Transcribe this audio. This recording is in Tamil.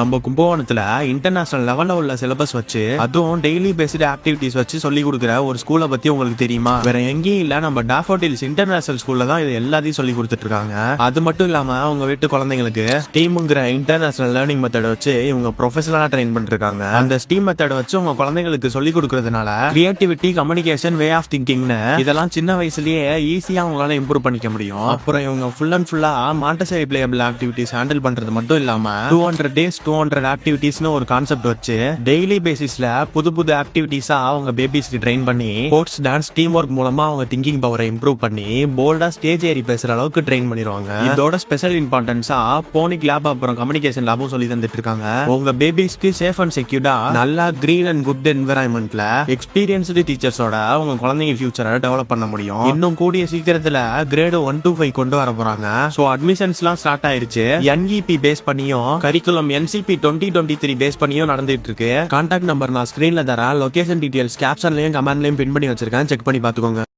நம்ம கும்பகோணத்துல இன்டர்நேஷனல் லெவல்ல உள்ள சிலபஸ் வச்சு அதுவும் டெய்லி பேஸ்டு ஆக்டிவிட்டிஸ் வச்சு சொல்லி கொடுக்குற ஒரு ஸ்கூலை பத்தி உங்களுக்கு தெரியுமா? வேற எங்கேயும் இல்ல, நம்ம டாஃபோடில்ஸ் இன்டர்நேஷனல் ஸ்கூல்ல தான் இது எல்லாத்தையும் சொல்லி கொடுத்துட்டு இருக்காங்க. அது மட்டும் இல்லாம அவங்க வீட்டு குழந்தைங்களுக்கு ஸ்டீம்ங்கிற இன்டர்நேஷனல் லேர்னிங் மெத்தட் வச்சு இவங்க ப்ரொஃபஷனலா ட்ரெயின் பண்ணிருக்காங்க. அந்த ஸ்டீம் மெத்தட் வச்சு உங்க குழந்தைங்களுக்கு சொல்லி கொடுக்கறதுனால கிரியேட்டிவிட்டி, கம்யூனிகேஷன், வே ஆஃப் திங்கிங்னு இதெல்லாம் சின்ன வயசுலயே ஈஸியா அவங்களால இம்ப்ரூவ் பண்ணிக்க முடியும். அப்புறம் இவங்க ஃபுல் அண்ட் ஃபுல்லா மாண்டசரி பிளேயபிள் ஆக்டிவிட்டிஸ் ஹேண்டில் பண்றது மட்டும் இல்லாம 200 days 200 ஆக்டிவிட்டிஸ்னு ஒரு கான்செப்ட் வச்சு டெய்லி பேசிஸ்ல புது புது ஆக்டிவிட்டிஸா அவங்க பேபிஸ்க்கு ட்ரெயின் பண்ணி ஸ்போர்ட்ஸ், டான்ஸ், டீம் ஒர்க் மூலமா அவங்க திங்கிங் பவரை இம்ப்ரூவ் பண்ணி போல்டா ஸ்டேஜ் ஏறி பேசுற அளவுக்கு ட்ரெயின் பண்ணிடுவாங்க. இதோட ஸ்பெஷல் இம்பார்ட்டன்ஸா போனிக் லேப் அப்புறம் கம்யூனிகேஷன் லேபும் சொல்லி தந்துட்டு இருக்காங்க. உங்க பேபிஸ்க்கு சேஃப் அண்ட் செக்யூர்டா நல்லா கிரீன் அண்ட் குட் என்விரான்மெண்ட்ல எக்ஸ்பீரியன்ஸ்டு டீச்சர்ஸோட உங்க குழந்தைங்க ஃபியூச்சரை டெவலப் பண்ண முடியும். இன்னும் கூடிய சீக்கிரத்துல கிரேடு 1 to 5 கொண்டு வர போறாங்க. சோ அட்மிஷன்ஸ்லாம் ஸ்டார்ட் ஆயிருச்சு. NEP பேஸ் பண்ணியும் கரிக்குலம் NCP 2023 பேஸ் பண்ணியும் நடந்துட்டு இருக்கு. கான்டாக்ட் நம்பர் நான் ஸ்கிரீன்ல தரேன். லொகேஷன் டீடைல்ஸ் கேப்ஷன்லயும் கமெண்ட்லயும் பின் பண்ணி வச்சிருக்கேன். செக் பண்ணி பாத்துக்கோங்க.